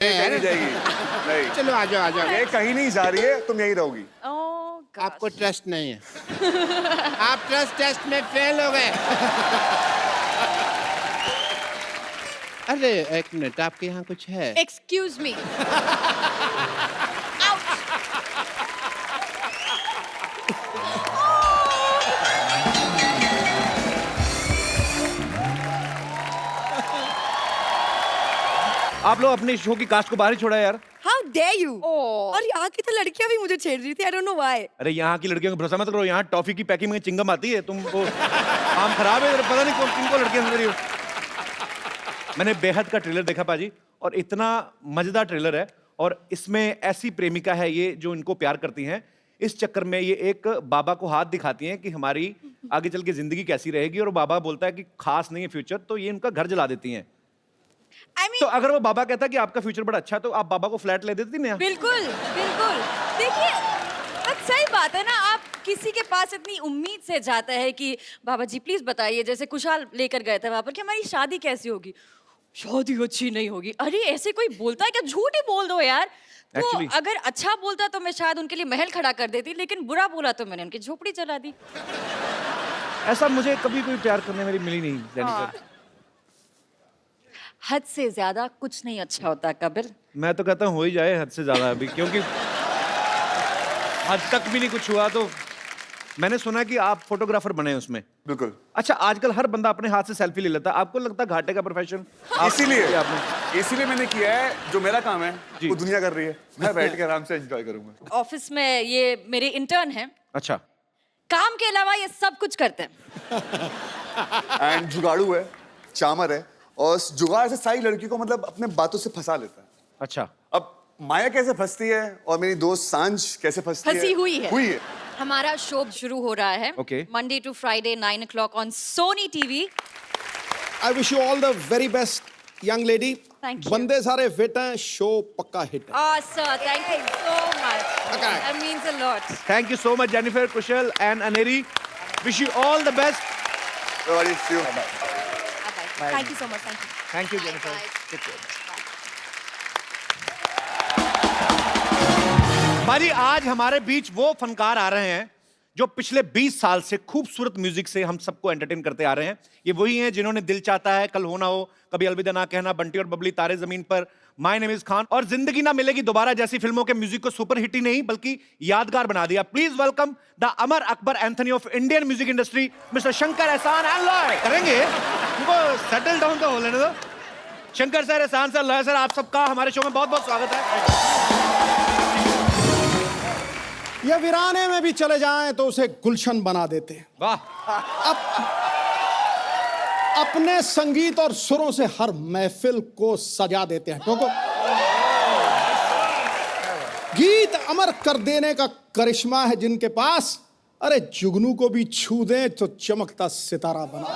कहीं नहीं जाएगी। नहीं, चलो आ जाओ आ जाओ। ये कहीं नहीं जा रही है, तुम यहीं रहोगी। Oh, आपको ट्रस्ट नहीं है। आप ट्रस्ट टेस्ट में फेल हो गए। अरे एक मिनट, आपके यहाँ कुछ है? Excuse me. आप लोग अपने शो की कास्ट को बाहर ही छोड़ा यार। How dare you? Oh. और यहाँ की तो लड़कियां भी मुझे छेड़ रही थी। I don't know why. अरे यहाँ की लड़कियों को भरोसा मत करो, यहाँ टॉफी की पैकिंग में चिंगम आती है। तुमको काम खराब है, पता नहीं किनको लड़कियां समझ रही हो। मैंने बेहद का ट्रेलर देखा पाजी, और इतना मजेदार ट्रेलर है, और इसमें ऐसी प्रेमिका है ये जो इनको प्यार करती हैं। इस चक्कर में ये एक बाबा को हाथ दिखाती हैं कि हमारी आगे चल के जिंदगी कैसी रहेगी, और बाबा बोलता है कि खास नहीं है फ्यूचर, तो ये इनका घर जला देती हैं। I mean, तो अगर वो बाबा कहता है कि आपका फ्यूचर बड़ा अच्छा है, तो आप बाबा को फ्लैट ले देती ना? बिल्कुल बिल्कुल। देखिए, बस सही बात है ना, आप किसी के पास इतनी उम्मीद से जाते हैं कि बाबा जी प्लीज बताइए, जैसे कुशाल लेकर गए थे वहां पर कि हमारी शादी कैसी होगी। शादी अच्छी नहीं होगी। अरे ऐसे कोई बोलता है क्या? झूठ ही बोल दो यार। तो Actually- अगर अच्छा बोलता तो मैं शायद उनके लिए महल खड़ा कर देती, लेकिन बुरा बोला तो मैंने उनकी झोपड़ी जला दी। ऐसा मुझे कभी कोई प्यार करने मेरी मिली नहीं जेनिफर। हद से ज्यादा कुछ नहीं अच्छा होता कबिर। मैं तो कहता हूँ हो ही जाए हद से ज्यादा अभी, क्योंकि हद तक भी नहीं कुछ हुआ। तो मैंने सुना कि आप फोटोग्राफर बने हैं उसमें। बिल्कुल। अच्छा, आजकल हर बंदा अपने हाथ से सेल्फी ले लेता है, आपको लगता है घाटे का प्रोफेशन? इसीलिए मैंने किया है, जो मेरा काम है जी। वो दुनिया कर रही है, मैं बैठ के आराम से एंजॉय करूंगा। ऑफिस में ये मेरे इंटर्न हैं, अच्छा, काम के अलावा ये सब कुछ करते हैं। एंड जुगाड़ू है, चामर है, और उस जुगाड़ से सारी लड़कियों को मतलब अपने बातों से फंसा लेता है। अच्छा। अब माया कैसे फंसती है और मेरी दोस्त सांझ कैसे फंसती फंसी हुई है। हुई है। हमारा शो शुरू हो रहा है Okay. Monday to Friday 9 o'clock on Sony TV. I wish you all the very best, young lady. Thank you. बंदे सारे फिट हैं, शो पक्का हिट है। Sir thank you so much, Okay. That means a lot. Thank you so much Jennifer, Kusal and Aneri. Wish you all the best. Everybody, see you. Thank you so much, thank you. Thank you Bye, Jennifer. guys. भाजी, आज हमारे बीच वो फनकार आ रहे हैं जो पिछले 20 साल से खूबसूरत म्यूजिक से हम सबको एंटरटेन करते आ रहे हैं। ये वही हैं जिन्होंने दिल चाहता है, कल हो ना हो, कभी अलविदा ना कहना, बंटी और बबली, तारे जमीन पर, माय नेम इज खान और जिंदगी ना मिलेगी दोबारा जैसी फिल्मों के म्यूजिक को सुपर हिट ही नहीं बल्कि यादगार बना दिया। Please welcome the Amar Akbar Anthony of Indian music industry, mister Shankar Ehsaan and Loy. करेंगे उनको सेटल डाउन तो हो लेने दो। शंकर सर, एहसान सर, लॉय सर, आप सबका हमारे शो में बहुत बहुत स्वागत है। ये वीराने में भी चले जाएं तो उसे गुलशन बना देते हैं। वाह, अपने संगीत और सुरों से हर महफिल को सजा देते हैं। ठोको। गीत अमर कर देने का करिश्मा है जिनके पास, अरे जुगनू को भी छू दें तो चमकता सितारा बना।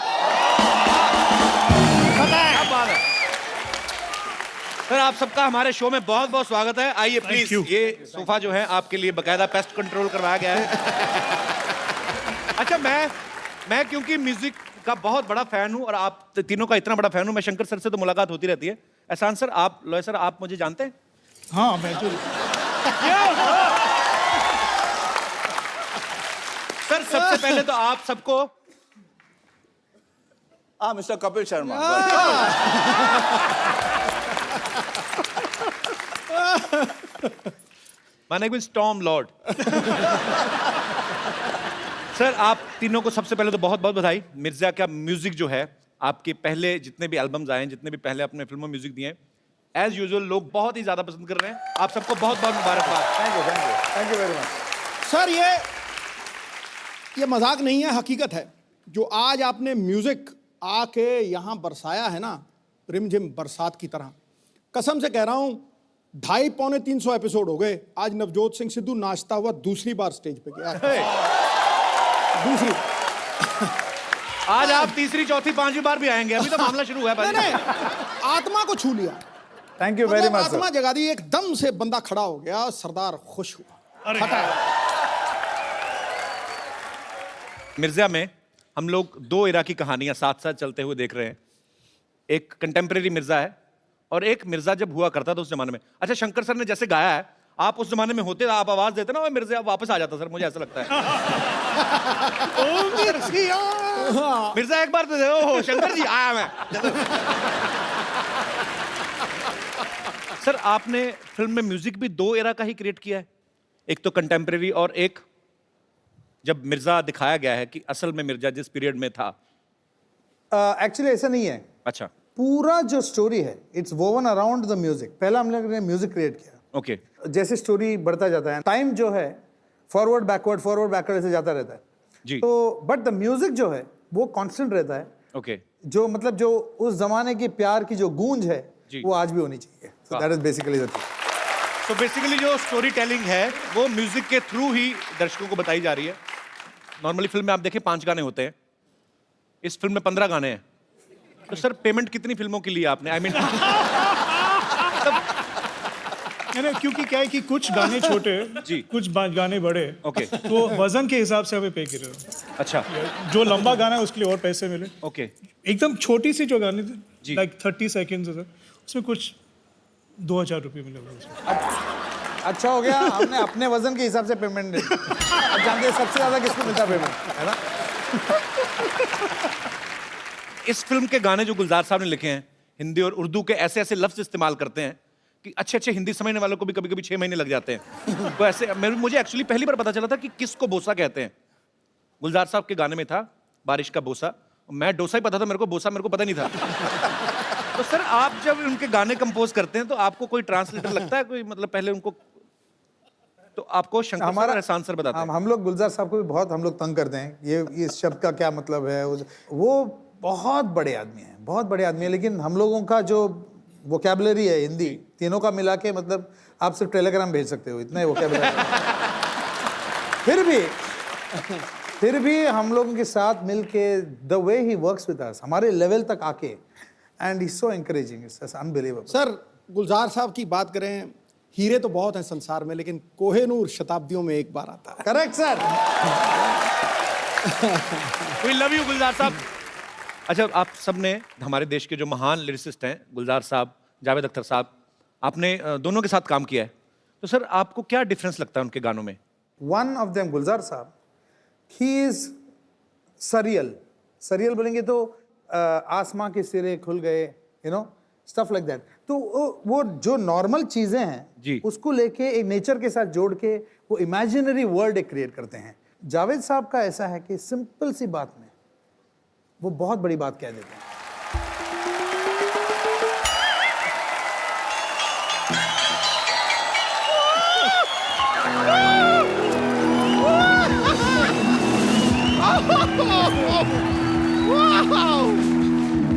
क्या बात है सर, आप सबका हमारे शो में बहुत बहुत स्वागत है। आइए प्लीज, ये सोफा जो है आपके लिए बकायदा पेस्ट कंट्रोल करवाया गया है। अच्छा, मैं क्योंकि म्यूजिक का बहुत बड़ा फैन हूं और आप तीनों का इतना बड़ा फैन हूं, मैं शंकर सर से तो मुलाकात होती रहती है। एहसान सर, आप, लॉय सर, आप मुझे जानते हैं? हाँ, मैं जो सर सबसे पहले तो आप सबको मिस्टर कपिल शर्मा। माने कोई स्टॉर्म लॉर्ड। सर, आप तीनों को सबसे पहले तो बहुत बहुत बधाई। मिर्जा का म्यूजिक जो है, आपके पहले जितने भी एल्बम्स आए हैं, जितने भी पहले अपने फिल्मों में म्यूजिक दिए हैं, एज यूजुअल लोग बहुत ही ज्यादा पसंद कर रहे हैं। आप सबको बहुत बहुत मुबारकबाद। Thank you very much. Sir, ये मजाक नहीं है, हकीकत है। जो आज आपने म्यूजिक आके यहाँ बरसाया है ना, रिमझिम बरसात की तरह, कसम से कह रहा हूँ, 250-300 एपिसोड हो गए। आज नवजोत सिंह सिद्धू नाचता हुआ दूसरी बार स्टेज पे गया। दूसरी। आज आप तीसरी, चौथी, पांचवी बार भी आएंगे। अभी तो मामला शुरू हुआ है। नहीं, आत्मा को छू लिया। थैंक यू वेरी मतलब मच। आत्मा जगा दी, एकदम से बंदा खड़ा हो गया, सरदार खुश हुआ। हटाया। मिर्जा में हम लोग दो इरा की कहानियां साथ साथ चलते हुए देख रहे हैं। एक कंटेम्प्रेरी मिर्जा है और एक मिर्जा जब हुआ करता था उस जमाने में। अच्छा, शंकर सर ने जैसे गाया है, आप उस जमाने में होते, आप आवाज देते ना, वो मिर्जा वापस आ जाता सर, मुझे ऐसा लगता है। मिर्जा एक बार तो दे, ओहो शंकर जी आया मैं। सर आपने फिल्म में म्यूजिक भी 2 एरा का ही क्रिएट किया है, एक तो कंटेम्प्रेरी और एक जब मिर्जा दिखाया गया है कि असल में मिर्जा जिस पीरियड में था। एक्चुअली ऐसा नहीं है। अच्छा, पूरा जो स्टोरी है it's woven around the music. पहला हम लोग ने म्यूजिक क्रिएट किया। ओके। जैसे स्टोरी बढ़ता जाता है, टाइम जो है फॉरवर्ड बैकवर्ड ऐसे जाता रहता है जी। तो बट द म्यूजिक जो है वो कांस्टेंट रहता है। ओके। जो मतलब जो उस जमाने के प्यार की जो गूंज है जी। वो आज भी होनी चाहिए। So that is basically the thing. तो बेसिकली जो स्टोरी टेलिंग है वो म्यूजिक के थ्रू ही दर्शकों को बताई जा रही है। नॉर्मली फिल्म में आप देखें 5 गाने होते हैं, इस फिल्म में 15 गाने हैं। तो सर पेमेंट कितनी फिल्मों की ली आपने? आई मीन नहीं, क्योंकि क्या है कि कुछ गाने छोटे जी। कुछ गाने बड़े। ओके। तो वजन के हिसाब से हमें पे कर रहे हो। अच्छा, जो लंबा गाना है उसके लिए और पैसे मिले। ओके। एकदम छोटी सी जो गाने जी। लाइक 30 सेकेंड्स उसमें कुछ 2000 रुपये मिले हुए उसमें। अच्छा हो गया, हमने अपने वजन के हिसाब से पेमेंट दी। अब जानते हैं सबसे ज्यादा किसको मिलता पेमेंट, है ना? इस फिल्म के गाने जो गुलजार साहब ने लिखे हैं, हिंदी और उर्दू के ऐसे ऐसे लफ्ज इस्तेमाल करते हैं कि अच्छे अच्छे हिंदी समझने वालों को भी कभी कभी 6 महीने लग जाते हैं। तो ऐसे मुझे एक्चुअली पहली बार पता चला था कि किसको बोसा कहते हैं। गुलजार साहब के गाने में था बारिश का बोसा, मैं डोसा ही पता था, मेरे को बोसा मेरे को पता नहीं था। तो सर आप जब उनके गाने कंपोज करते हैं तो आपको कोई ट्रांसलेटर लगता है, कोई मतलब पहले उनको, तो आपको शंकर सर और एहसान सर बताते हैं? हम लोग गुलजार साहब को भी बहुत हम लोग तंग करते हैं, ये इस शब्द का क्या मतलब है। वो बहुत बड़े आदमी हैं, बहुत बड़े आदमी हैं, लेकिन हम लोगों का जो वोकैबुलरी है हिंदी तीनों का मिला के, मतलब आप सिर्फ टेलीग्राम भेज सकते हो, इतना ही वोकैबुलरी। फिर भी हम लोगों के साथ मिलके the way he works with us, हमारे लेवल तक आके, and he so encouraging, it's unbelievable. Sir Gulzar sahab की बात करें, हीरे तो बहुत हैं संसार में, लेकिन कोहेनूर शताब्दियों में एक बार आता है। Correct sir. We love you Gulzar sahab. अच्छा, आप सबने हमारे देश के जो महान लिरिसिस्ट हैं, गुलजार साहब, जावेद अख्तर साहब, आपने दोनों के साथ काम किया है, तो सर आपको क्या डिफरेंस लगता है उनके गानों में? वन ऑफ देम गुलजार साहब, ही इज सरियल। सरियल बोलेंगे तो आसमां के सिरे खुल गए, you know, stuff like that. तो वो जो नॉर्मल चीजें हैं जी। उसको लेके एक नेचर के साथ जोड़ के वो इमेजिनरी वर्ल्ड एक क्रिएट करते हैं। जावेद साहब का ऐसा है कि सिंपल सी बात में वो बहुत बड़ी बात कह देते हैं।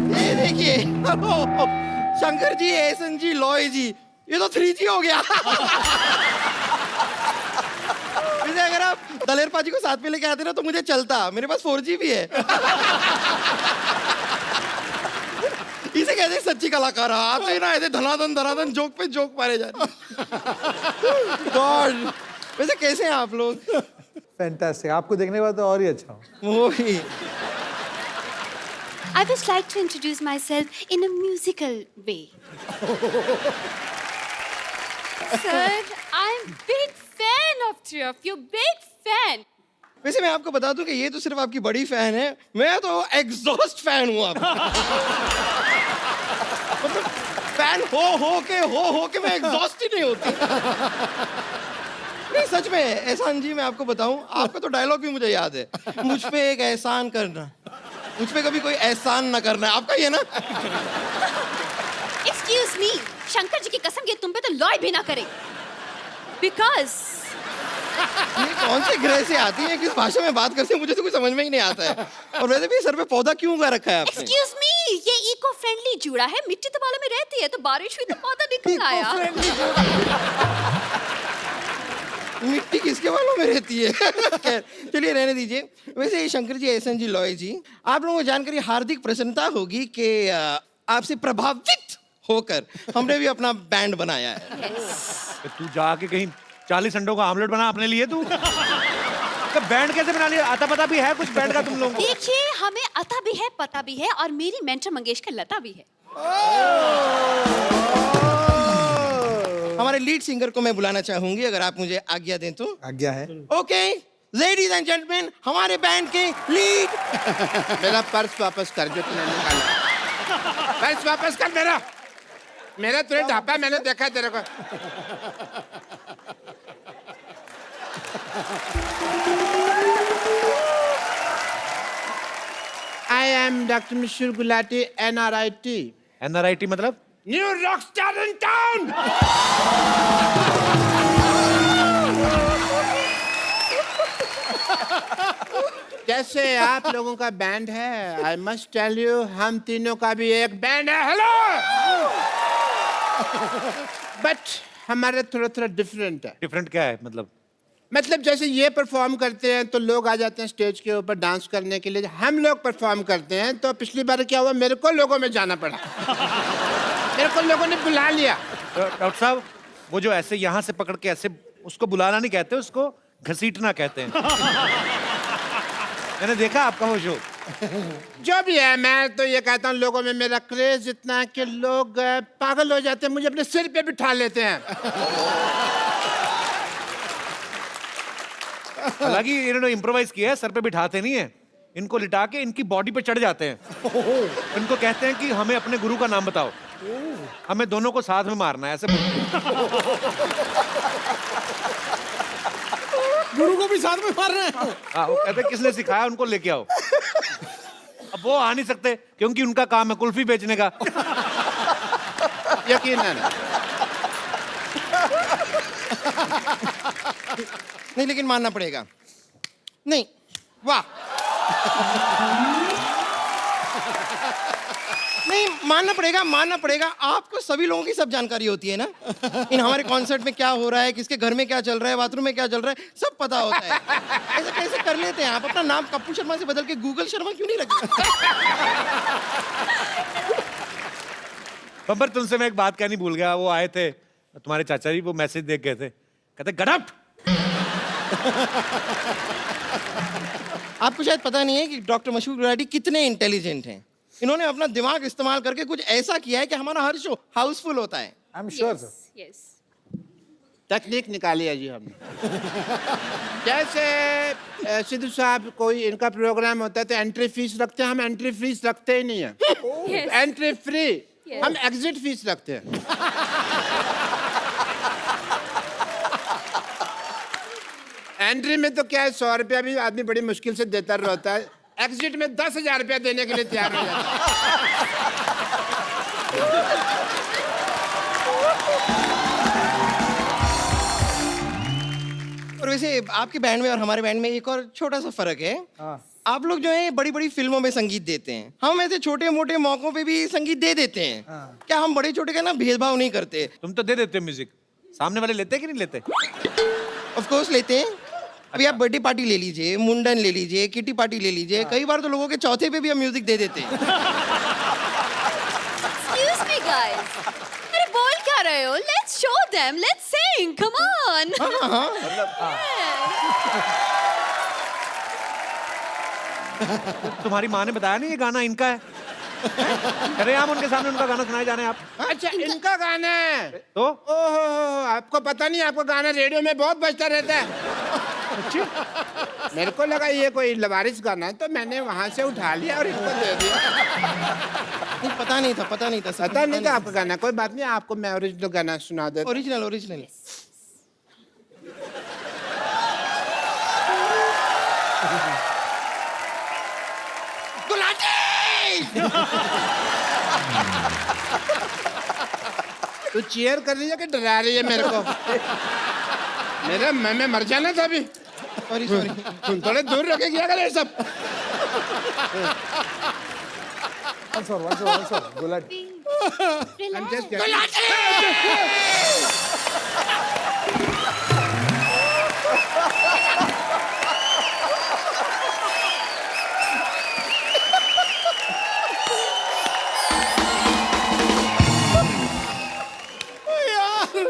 ये देखिए, शंकर जी, एहसन जी, लॉय जी, ये तो 3G हो गया। वैसे अगर आप दलेर पाजी को साथ में लेके आते ना तो मुझे चलता, मेरे पास 4G भी है। इसे कहते हैं सच्ची कलाकार। आपने ना ऐसे धनाधन जोक पे जोक मारे जा रहे। गॉड, वैसे कैसे हैं आप लोग? फैंटास्टिक, आपको देखने के बाद तो और ही अच्छा हो। वो ही। I would like to introduce myself in a musical way. Sir, I'm big fan of you. You're big fan. वैसे मैं आपको बता दूं कि ये तो सिर्फ आपकी बड़ी फैन है, मैं तो एग्जॉस्ट फैन हूँ आपका। मतलब फैन हो के मैं एग्जॉस्ट ही नहीं होती। नहीं सच में एहसान जी, मैं आपको बताऊं, आपका तो डायलॉग भी मुझे याद है, मुझ पे एक एहसान करना, मुझ पे कभी कोई एहसान ना करना, आपका ही है ना? Excuse me, शंकर जी की कसम, ये तुम पे तो लॉय भी ना करे। Because ये कौन से ग्रह से आती है, किस भाषा में बात करती है, मुझे तो कुछ समझ में ही नहीं आता है। और वैसे भी सर पे पौधा क्यों उगा रखा है आपने? Excuse me, ये इको फ्रेंडली जूड़ा है, मिट्टी तो बालों में रहती है, तो बारिश हुई तो पौधा निकल आया। मिट्टी किसके बालों में रहती है? खैर, चलिए रहने दीजिए। वैसे ये शंकर जी, एहसन जी, लॉय जी, आप लोगों को जानकर ये हार्दिक प्रसन्नता होगी कि आपसे प्रभावित होकर हमने भी अपना बैंड बनाया है। तू जाके कहीं 40 अंडों का आमलेट बना अपने लिए तू। तो बैंड कैसे बना लिया? आता पता भी है कुछ बैंड का तुम लोगों को? देखिए, हमें अता भी है, पता भी है, और मेरी मेंटर मंगेशकर लता भी है। हमारे लीड सिंगर को मैं बुलाना चाहूंगी, अगर आप मुझे आज्ञा दें तो। आज्ञा है। ओके, लेडीज एंड जेंटलमैन, हमारे बैंड के लीड। मेरा पर्स वापस कर जो तूने निकाला। पर्स वापस कर मेरा। मेरा तुझे ढापा, मैंने देखा तेरे को। I am Dr. Mishur Gulati, NRIT. NRIT मतलब? New rock star in town. कैसे आप लोगों का बैंड है? आई मस्ट टेल यू, हम तीनों का भी एक बैंड है। हेलो। बट हमारा थोड़ा थोड़ा डिफरेंट है। डिफरेंट क्या है मतलब? मतलब जैसे ये परफॉर्म करते हैं तो लोग आ जाते हैं स्टेज के ऊपर डांस करने के लिए। हम लोग परफॉर्म करते हैं तो पिछली बार क्या हुआ, मेरे को लोगों में जाना पड़ा। मेरे को लोगों ने बुला लिया। डॉक्टर साहब, वो जो ऐसे यहाँ से पकड़ के ऐसे, उसको बुलाना नहीं कहते, उसको घसीटना कहते हैं। मैंने देखा आपका वो शो। जो भी है, मैं तो ये कहता हूँ लोगों में मेरा क्रेज इतना है कि लोग पागल हो जाते हैं, मुझे अपने सिर पे बिठा लेते हैं। हालांकि इन्होंने इम्प्रोवाइज किया है, सर पे बिठाते नहीं है, इनको लिटा के इनकी बॉडी पे चढ़ जाते हैं। इनको कहते हैं कि हमें अपने गुरु का नाम बताओ, हमें दोनों को साथ में मारना है, ऐसे गुरु को भी साथ में मारना है। हाँ, वो कहते हैं किसने सिखाया, उनको लेके आओ। अब वो आ नहीं सकते क्योंकि उनका काम है कुल्फी बेचने का। यकीनन। नहीं, लेकिन मानना पड़ेगा। नहीं, वाह। नहीं, मानना पड़ेगा। आपको सभी लोगों की सब जानकारी होती है ना, इन हमारे कॉन्सर्ट में क्या हो रहा है, किसके घर में क्या चल रहा है, बाथरूम में क्या चल रहा है, सब पता होता है। ऐसा कैसे कर लेते हैं आप? अपना नाम कप्पू शर्मा से बदल के गूगल शर्मा क्यों नहीं रखते? बब्बर, तुमसे मैं एक बात कहनी भूल गया। वो आए थे तुम्हारे चाचा जी, वो मैसेज देख गए थे, कहते गड़प। आपको शायद पता नहीं है कि डॉक्टर मशहूर गुलाटी कितने इंटेलिजेंट हैं। इन्होंने अपना दिमाग इस्तेमाल करके कुछ ऐसा किया है कि हमारा हर शो हाउसफुल होता है। I am sure sir. Yes. तकनीक निकाली है जी हमने। जैसे सिद्धू साहब, कोई इनका प्रोग्राम होता है तो एंट्री फीस रखते हैं, हम एंट्री फीस रखते ही नहीं है। Yes. Entry free, Yes. हम एग्जिट फीस रखते हैं। एंट्री में तो क्या है, 100 रुपया भी आदमी बड़ी मुश्किल से देता रहता है। एग्जिट में 10,000 रुपया देने के लिए तैयार हो जाता है। और वैसे आपके बैंड में और हमारे बैंड में एक और छोटा सा फर्क है। आप लोग जो है बड़ी बड़ी फिल्मों में संगीत देते हैं, हम ऐसे छोटे मोटे मौकों पे भी संगीत दे देते हैं। क्या हम बड़े छोटे का ना भेदभाव नहीं करते? तुम तो दे देते हो म्यूजिक, सामने वाले लेते कि नहीं लेते? ऑफ कोर्स लेते हैं। अभी आप बर्थडे पार्टी ले लीजिए, मुंडन ले लीजिए, किटी पार्टी ले लीजिए, कई बार तो लोगों के चौथे पे भी हम म्यूजिक दे देते हैं। Excuse me, guys. अरे बोल क्या रहे हो? Let's show them. Let's sing. Come on. तुम्हारी माँ ने बताया नहीं ये गाना इनका है? अरे हम उनके सामने उनका गाना सुनाए जा रहे हैं आप। अच्छा, इनका गाना है तो ओहो, आपको पता नहीं, आपका गाना रेडियो में बहुत बजता रहता है। मेरे को लगा ये कोई लवारिस गाना है, तो मैंने वहां से उठा लिया और इनको दे दिया। नहीं, पता नहीं था सर, पता नहीं था आपका गाना। कोई बात नहीं, आपको मैं ओरिजिनल गाना सुना देता। ओरिजिनल। तू चीयर कर रही है कि डरा रही है मेरे को? मैं मर जाना था अभी। सॉरी। तुम थोड़े दूर रखे क्या करे सब। One sir, Gulati. I'm just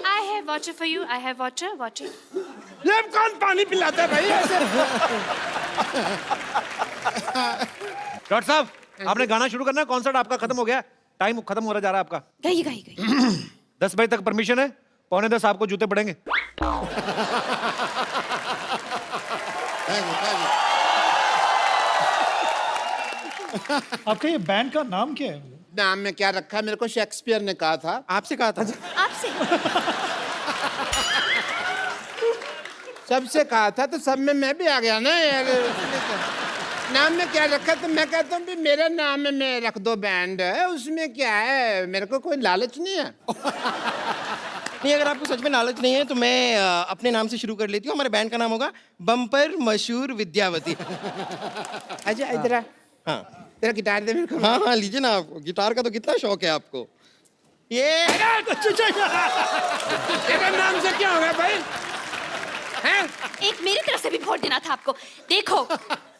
I have water for you. I have water. ये कौन पानी पिलाता है भाई ऐसे? डॉक्टर साहब, आपने गाना शुरू करना है, कॉन्सर्ट आपका खत्म हो गया। टाइम खत्म हो रहा जा रहा है आपका। गई गई गई 10 बजे तक परमिशन है, 9:45 आपको जूते पड़ेंगे। आपका ये बैंड का नाम क्या है? नाम में क्या रखा है, मेरे को शेक्सपियर ने कहा था। आपसे कहा था। आपसे सबसे कहा था तो सब में मैं भी आ गया ना यार। नाम में क्या रखा, तो मैं कहता हूँ भी मेरे नाम में रख दो बैंड, उसमें क्या है, मेरे को कोई लालच नहीं है। नहीं, अगर आपको सच में लालच नहीं है तो मैं अपने नाम से शुरू कर लेती हूँ। हमारे बैंड का नाम होगा बम्पर मशहूर विद्यावती। अच्छा इधर आ। हाँ तेरा गिटार दे मेरे को। हाँ हाँ, लीजिए ना। आपको गिटार का तो कितना शौक है आपको। ये तेरा नाम से क्या होगा भाई? हैं? एक मेरी तरफ से भी वोट देना था आपको। देखो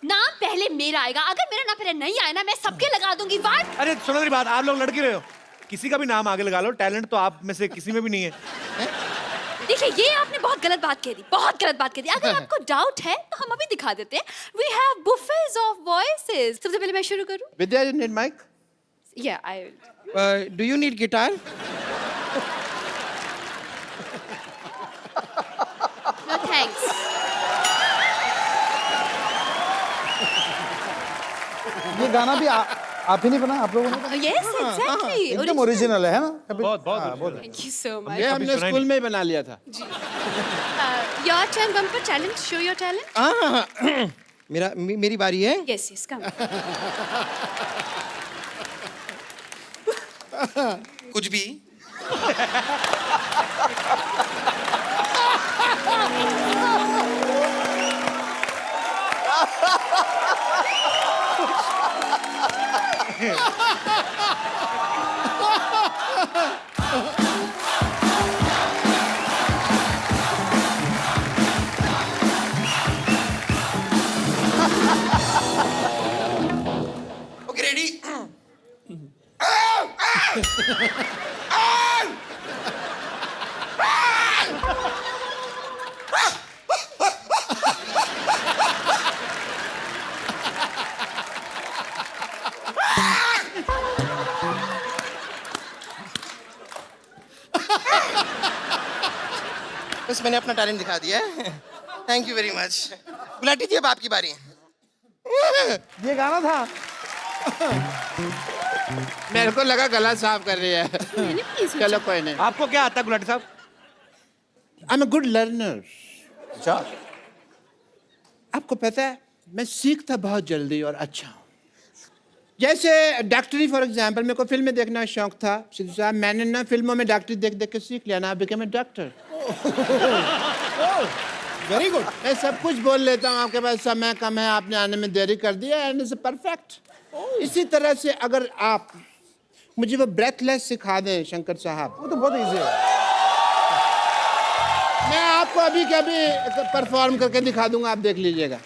नाम पहले मेरा आएगा, अगर मेरा नाम पहले नहीं आया ना मैं सबके लगा दूंगी वाट। अरे सुनो मेरी बात, आप लोग लड़की रहे हो, किसी का भी नाम आगे लगा लो, टैलेंट तो आप में से किसी में भी नहीं है। देखिए ये आपने बहुत गलत बात कह दी, बहुत गलत बात कह दी। अगर आपको डाउट है तो हम अभी दिखा देते हैं। We have buffets of voices. सबसे पहले मैं शुरू करूं? Vidya you need mic? या I do you need guitar? No thanks. ये गाना भी आप ही नहीं बना, आप लोगों ने? यस एग्जैक्टली, एकदम ओरिजिनल है ना? बहुत बहुत थैंक यू सो मच। ये हमने स्कूल में ही बना लिया था। Your turn bumper talent, show your talent. हाँ मेरी बारी है। Yes yes come. कुछ भी। Okay ready. बस मैंने अपना टैलेंट दिखा दिया है। Thank you very much. Gulati ji अब आपकी बारी है। ये गाना था। मेरे को लगा गला साफ कर रही है। चलो कोई नहीं। आपको क्या आता है गुलाटी साहब? I am a good learner. अच्छा, आपको पता है मैं सीखता बहुत जल्दी और अच्छा हूँ। जैसे डॉक्टरी फॉर एग्जाम्पल, मेरे को फिल्में देखना शौक था। सिद्धू साहब मैंने ना फिल्मों में डॉक्टरी देख देख के सीख लिया ना, become a doctor. Very good. मैं सब कुछ बोल लेता हूँ, आपके पास समय कम है, आपने आने में देरी कर दिया, एंड इट्स परफेक्ट। इसी तरह से अगर आप मुझे वो ब्रेथलेस सिखा दें शंकर साहब, वो तो बहुत इजी है। मैं आपको अभी के अभी परफॉर्म करके दिखा दूंगा, आप देख लीजिएगा।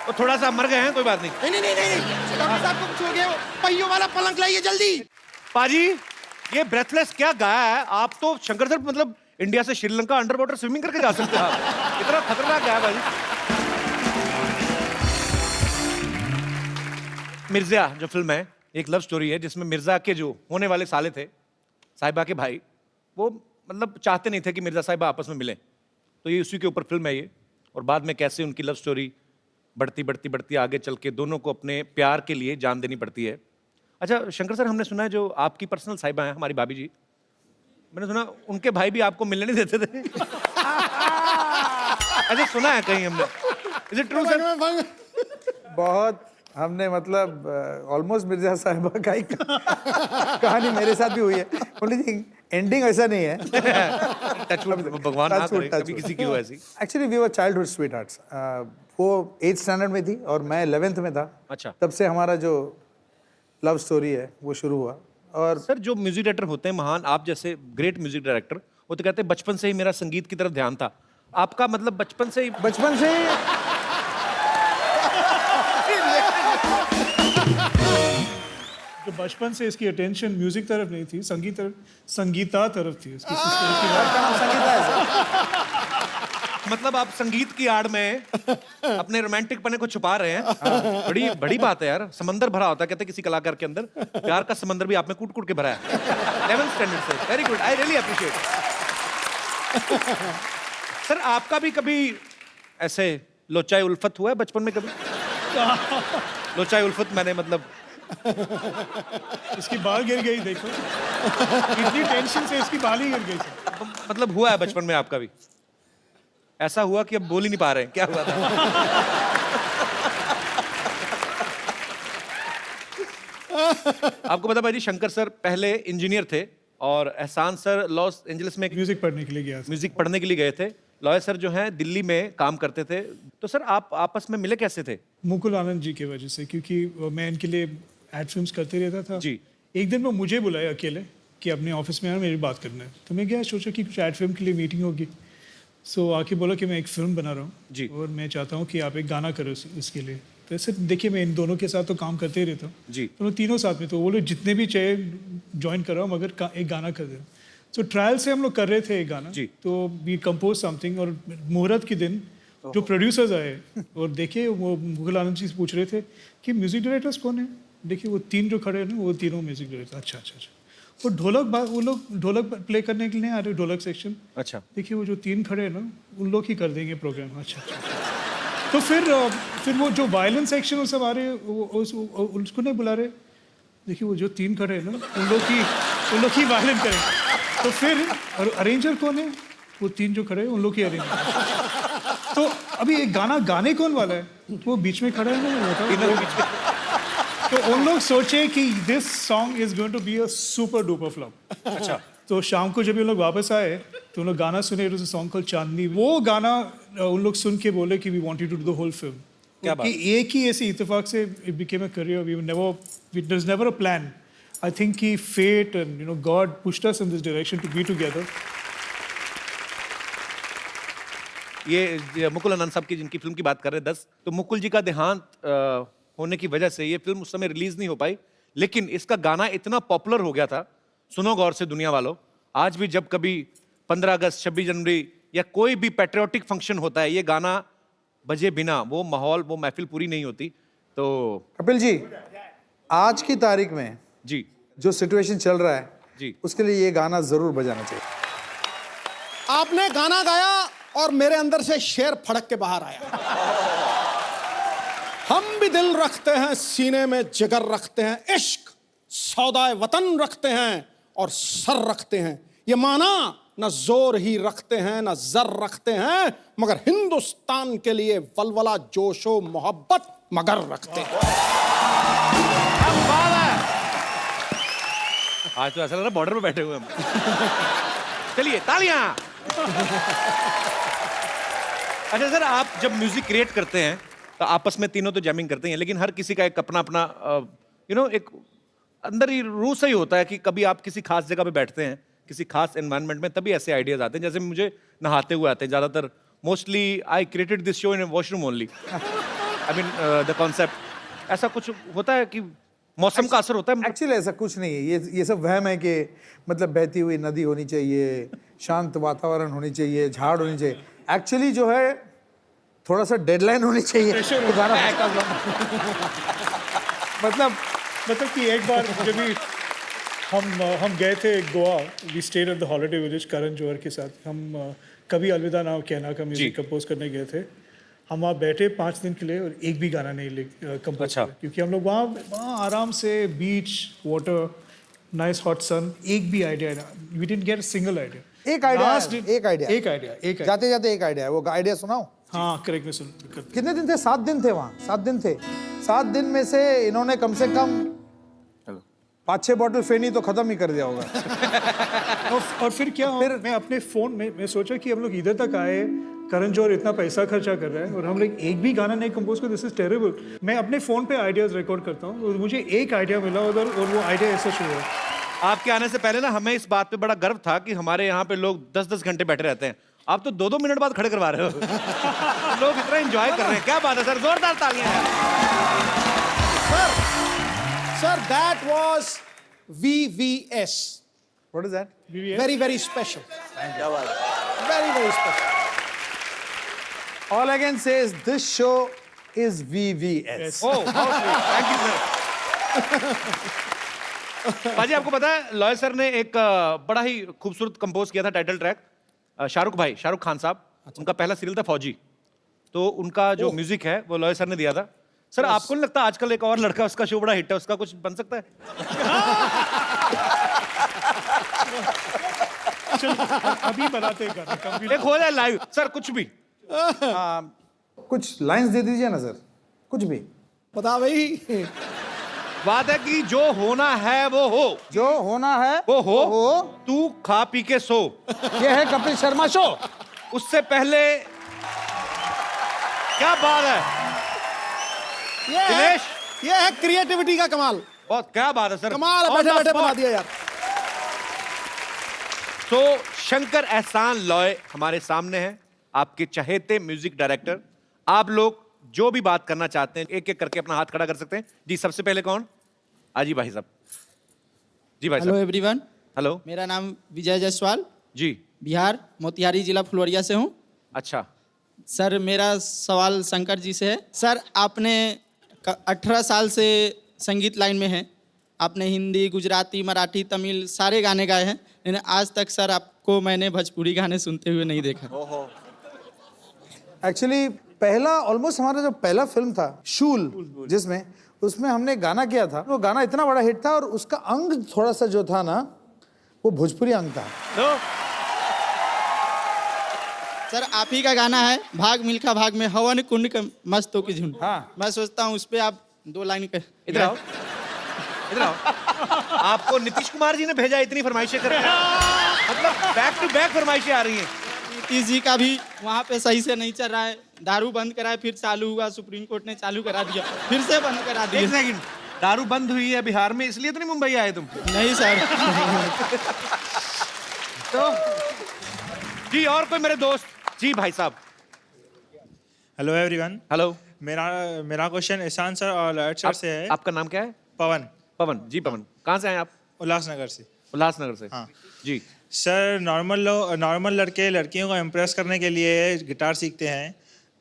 तो थोड़ा सा मर गए हैं, कोई बात नहीं। नहीं नहीं नहीं नहीं, डॉक्टर साहब को कुछ हो गया। पहियों वाला पलंग लाइए जल्दी। पाजी ये ब्रेथलेस क्या गाया है? आप तो शंकर सर मतलब इंडिया से श्रीलंका अंडर वाटर स्विमिंग करके जा सकते हैं आप। इतना खतरनाक गाया भाई। मिर्जा जो फिल्म है एक लव स्टोरी है जिसमें मिर्जा के जो होने वाले साले थे, साहिबा के भाई, वो मतलब चाहते नहीं थे कि मिर्जा साहिबा आपस में मिलें, तो ये उसी के ऊपर फिल्म है ये। और बाद में कैसे उनकी लव स्टोरी बढ़ती बढ़ती बढ़ती आगे चल के दोनों को अपने प्यार के लिए जान देनी पड़ती है। अच्छा शंकर सर, हमने सुना है जो आपकी पर्सनल साहिबा हैं हमारी भाभी जी, मैंने सुना उनके भाई भी आपको मिलने नहीं देते थे। अच्छा सुना है कहीं हमने, इज इट ट्रू सर? बहुत हमने मतलब ऑलमोस्ट मिर्जा साहिबा का ही कहानी मेरे साथ भी हुई है। ओनली एंडिंग ऐसा नहीं है। भगवान ना करे कभी किसी की हो ऐसी। Actually we were childhood sweethearts. वो 8th स्टैंडर्ड में थी और मैं 11th में था। अच्छा। तब से हमारा जो लव स्टोरी है वो शुरू हुआ। और सर जो म्यूजिक डायरेक्टर होते हैं महान, आप जैसे ग्रेट म्यूजिक डायरेक्टर, वो तो कहते हैं बचपन से ही मेरा संगीत की तरफ ध्यान था। आपका मतलब बचपन से ही? बचपन से तो बचपन से इसकी अटेंशन म्यूजिक तरफ नहीं थी, संगीता तरफ थी इसकी। का नाम संगीता है सर। मतलब आप संगीत की आड़ में अपने रोमांटिक पने को छुपा रहे हैं। बड़ी बड़ी बात है यार, समंदर भरा होता है कहते हैं किसी कलाकार के अंदर, प्यार का समंदर भी आप में कूट कूट के भरा है। 11th स्टैंडर्ड से, very good, I really appreciate. Sir आपका भी कभी ऐसे लोचाई उल्फत हुआ है बचपन में कभी? लोचाई उल्फत मैंने मतलब इसकी बाल गिर गई, देखो इतनी टेंशन से इसकी बाल ही गिर गई सर। मतलब हुआ है बचपन में आपका भी? ऐसा हुआ कि अब बोल ही नहीं पा रहे हैं, क्या हुआ था? आपको पता भाई जी, शंकर सर पहले इंजीनियर थे और एहसान सर लॉस एंजलिस में म्यूजिक पढ़ने के लिए गया था। म्यूजिक पढ़ने के लिए गए थे। लॉयर सर जो हैं दिल्ली में काम करते थे। तो सर आप आपस में मिले कैसे थे? मुकुल आनंद जी की वजह से, क्योंकि मैं इनके लिए एड फिल्म्स करते रहता था जी। एक दिन वो मुझे बुलाया अकेले कि अपने ऑफिस में आना, मेरी बात करना है। तो मैं गया, सोचा कि कुछ एड फिल्म के लिए मीटिंग होगी। सो आके बोला कि मैं एक फिल्म बना रहा हूँ जी। और मैं चाहता हूँ कि आप एक गाना करो इसके लिए। तो ऐसे देखिए, मैं इन दोनों के साथ तो काम करते ही रहता हूँ जी। तो लोग तीनों साथ में, तो वो लोग जितने भी चाहे ज्वाइन कर रहा हूँ, मगर एक गाना कर दे। सो ट्रायल से हम लोग कर रहे थे एक गाना जी। तो वी कंपोज समथिंग, और मुहूर्त के दिन जो प्रोड्यूसर्स आए और देखिए वो मुकुल आनंद जी से पूछ रहे थे कि म्यूजिक डायरेक्टर्स कौन है। देखिए वो तीन जो खड़े हैं ना, वो तीनों म्यूजिक डायरेक्टर। अच्छा अच्छा अच्छा। वो वो लोग ढोलक प्ले करने के लिए आ रहे, ढोलक सेक्शन। अच्छा। देखिए वो जो तीन खड़े हैं ना, उन लोग ही कर देंगे प्रोग्राम। अच्छा अच्छा। तो फिर वो जो वायलिन सेक्शन वो सब आ रहे हैं, उसको नहीं बुला रहे। देखिए वो जो तीन खड़े हैं ना, उन लोग ही वायलिन करेंगे। तो फिर अरेंजर कौन है? वो तीन जो खड़े हैं उन लोग ही अरेंजर। तो अभी एक गाना गाने कौन वाला है? वो बीच में खड़ा है ना, बताओ। तो उन लोग सोचे कि this song is going to be a super duper flop. अच्छा। तो शाम को जब ये लोग वापस आए तो उन लोग गाना सुने, it was a song called Chandni. वो गाना उन लोग सुन के बोले कि we wanted to do the whole film. क्या बात? कि एक ही ऐसे इत्तेफाक से it became a career. There was never a plan. I think कि fate and God pushed us in this direction to be together. ये मुकुल आनंद साहब की जिनकी फिल्म की बात कर रहे हैं 10, तो मुकुल जी का देहांत होने की वजह से ये फिल्म उस समय रिलीज नहीं हो पाई, लेकिन इसका गाना इतना पॉपुलर हो गया था। सुनो गौर से दुनिया वालों, आज भी जब कभी 15 अगस्त 26 जनवरी या कोई भी पैट्रियोटिक फंक्शन होता है, ये गाना बजे बिना वो माहौल, वो महफिल पूरी नहीं होती। तो कपिल जी, आज की तारीख में जी जो सिचुएशन चल रहा है जी, उसके लिए ये गाना जरूर बजाना चाहिए। आपने गाना गाया और मेरे अंदर से शेर फड़क के बाहर आया। हम भी दिल रखते हैं, सीने में जिगर रखते हैं, इश्क सौदाए वतन रखते हैं और सर रखते हैं। ये माना न जोर ही रखते हैं न जर रखते हैं, मगर हिंदुस्तान के लिए वलवला जोशो मोहब्बत मगर रखते हैं। आज तो ऐसा लग रहा है बॉर्डर पे बैठे हुए हम। चलिए तालियां। अच्छा सर, आप जब म्यूजिक क्रिएट करते हैं तो आपस में तीनों तो जैमिंग करते हैं, लेकिन हर किसी का एक अपना अपना एक अंदर ही रूह से ही होता है कि कभी आप किसी खास जगह पे बैठते हैं, किसी खास एनवायरनमेंट में, तभी ऐसे आइडियाज आते हैं। जैसे मुझे नहाते हुए आते हैं ज्यादातर। Mostly I created this show in washroom only. I mean the concept ऐसा कुछ होता है कि मौसम का असर होता है। एक्चुअली ऐसा कुछ नहीं है, ये सब वहम है कि मतलब बहती हुई नदी होनी चाहिए, शांत वातावरण होनी चाहिए, झाड़ होनी चाहिए। एक्चुअली जो है थोड़ा सा डेडलाइन होनी चाहिए तो गाना मतलब कि एक बार जब भी हम गए थे Goa, we stayed at the holiday village Karan Johar के साथ। हम कभी अलविदा ना कहना का म्यूजिक कंपोज करने गए थे। हम वहाँ बैठे 5 दिन के लिए और एक भी गाना नहीं कंपोज अच्छा। किया, क्योंकि हम लोग वहाँ आराम से beach, water, nice hot sun, एक भी आइडिया ना, we didn't get a single idea. एक आइडिया जाते जाते एक आइडिया है, वो आइडिया सुनाओ। हाँ करेक्ट, मैं सुन। कितने दिन थे? 7 दिन थे वहाँ, 7 दिन थे। 7 दिन में से इन्होंने कम से कम 5-6 बॉटल फेनी तो खत्म ही कर दिया होगा। और फिर क्या, फिर मैं अपने फोन में मैं सोचा कि हम लोग इधर तक आए, करण जौहर इतना पैसा खर्चा कर रहा है और हम लोग एक भी गाना नहीं कंपोज कर, दिस इज टेरेबल। मैं अपने फोन पे आइडियाज रिकॉर्ड करता हूँ और मुझे एक आइडिया मिला उधर, और वो आइडिया ऐसा शुरू हुआ। आपके आने से पहले ना हमें इस बात पे बड़ा गर्व था कि हमारे यहाँ पे लोग 10-10 घंटे बैठे रहते हैं, आप तो 2-2 मिनट बाद खड़े करवा रहे हो। लोग इतना एंजॉय कर रहे हैं, क्या बात है सर, जोरदार तालियां। Sir that was VVS. What is that? Very, very special. Very, very special. All I can say is this show is VVS. Thank you sir. पाजी आपको पता है लॉय सर ने एक बड़ा ही खूबसूरत कंपोज किया था टाइटल ट्रैक, शाहरुख खान साहब, उनका पहला सीरियल था फौजी, तो उनका जो म्यूजिक है वो लॉय सर ने दिया था। सर आपको नहीं लगता आजकल एक और लड़का उसका शो बड़ा हिट है, उसका कुछ बन सकता है? चल अभी बनाते हैं गाना, कभी एक हो जाए लाइव सर, कुछ भी। कुछ लाइंस दे दीजिए ना सर, कुछ भी। बता भाई। बात है कि जो होना है वो हो, जो होना है वो हो, तू खा पी के सो। ये है कपिल शर्मा शो। उससे पहले क्या बात है दिनेश, ये है क्रिएटिविटी का कमाल। बहुत क्या बात है सर, कमाल है, On the बैठे बैठे spot। बना दिया यार। तो शंकर एहसान लॉय हमारे सामने हैं, आपके चहेते म्यूजिक डायरेक्टर। आप लोग जो भी बात करना चाहते हैं एक एक करके अपना हाथ खड़ा कर सकते हैं। जी सबसे पहले कौन? आजी भाई साहब। जी भाई हेलो साहब। एवरीवन, हेलो मेरा नाम विजय जायसवाल, जी। बिहार मोतिहारी जिला फुलवरिया से हूँ। अच्छा सर मेरा सवाल शंकर जी से है। सर आपने 18 साल से संगीत लाइन में हैं, आपने हिंदी, गुजराती, मराठी, तमिल सारे गाने गाए हैं, लेकिन आज तक सर आपको मैंने भोजपुरी गाने सुनते हुए नहीं देखा। एक्चुअली पहला ऑलमोस्ट हमारा जो पहला फिल्म था शूल, जिसमें उसमें हमने गाना किया था, वो गाना इतना बड़ा हिट था और उसका अंग थोड़ा सा जो था ना वो भोजपुरी अंग था। सर आप ही का गाना है भाग मिल्खा भाग में हवन कुंड का मस्तों की झुंड। हाँ। मैं सोचता हूँ उस पर आप 2 लाइन कर। इधर आओ, इधर आओ। आपको नीतीश कुमार जी ने भेजा इतनी फरमाइशें कर, मतलब बैक टू बैक फरमाइशें आ रही हैं। नीतीश जी का भी वहाँ पे सही से नहीं चल रहा है, दारू बंद कराए फिर चालू हुआ, सुप्रीम कोर्ट ने चालू करा दिया, फिर से बंद करा एक दिया। सेकंड, दारू बंद हुई है बिहार में, इसलिए तो नहीं मुंबई आए तुम? नहीं सर। तो जी और कोई मेरे दोस्त? जी भाई साहब। Hello everyone, hello. मेरा क्वेश्चन ईशान सर और लॉयड सर से है। आपका नाम क्या है? पवन, पवन जी। पवन कहाँ से आए आप? उल्लासनगर से। उल्लासनगर से। हाँ जी सर, नॉर्मल लड़के लड़कियों को इम्प्रेस करने के लिए गिटार सीखते हैं,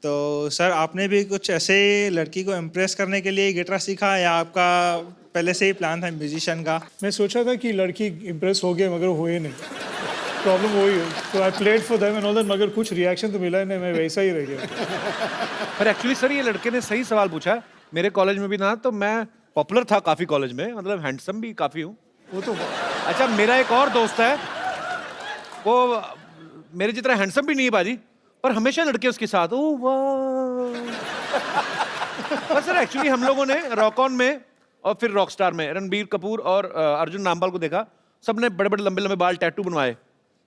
तो सर आपने भी कुछ ऐसे लड़की को इम्प्रेस करने के लिए गिटार सीखा या आपका पहले से ही प्लान था म्यूजिशियन का? मैं सोचा था कि लड़की इम्प्रेस हो गए मगर हुए नहीं, प्रॉब्लम वही है। तो I played for them and all that, मगर कुछ रिएक्शन तो मिला नहीं, मैं वैसा ही रह गया। पर एक्चुअली सर ये लड़के ने सही सवाल पूछा। मेरे कॉलेज में भी ना तो मैं पॉपुलर था काफी कॉलेज में, मतलब हैंडसम भी काफी हूँ वो तो। अच्छा मेरा एक और दोस्त है, वो मेरे जितना हैंडसम भी नहीं है बाजी, पर हमेशा लड़के उसके साथ। ओ वाह। पर सर एक्चुअली हम लोगों ने रॉक ऑन में और फिर रॉकस्टार में रणबीर कपूर और अर्जुन नामपाल को देखा, सबने बड़े बड़े लंबे लंबे बाल टैटू बनवाए,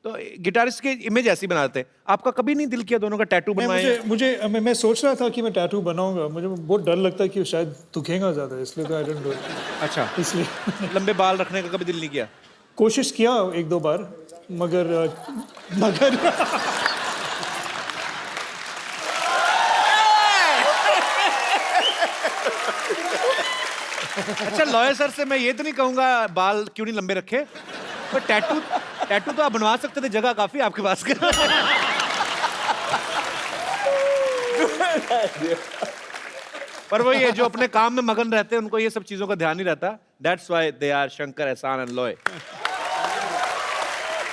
तो गिटारिस्ट के इमेज ऐसी बनाते हैं। आपका कभी नहीं दिल किया दोनों का टैटू बनवाए? मैं सोच रहा था कि मैं टैटू बनाऊंगा, मुझे बहुत डर लगता है कि शायद दुखेगा ज्यादा, इसलिए तो आई डोंट डू। अच्छा इसलिए लंबे बाल रखने का कभी दिल नहीं किया? कोशिश किया 1-2 बार, मगर अच्छा लॉयर सर से मैं ये तो नहीं कहूंगा बाल क्यों नहीं लंबे रखे, पर टैटू तो आप बनवा सकते थे, जगह काफी आपके पास। पर वही है जो अपने काम में मगन रहते हैं उनको ये सब चीजों का ध्यान नहीं रहता। That's why they are Shankar Ehsaan and Loy.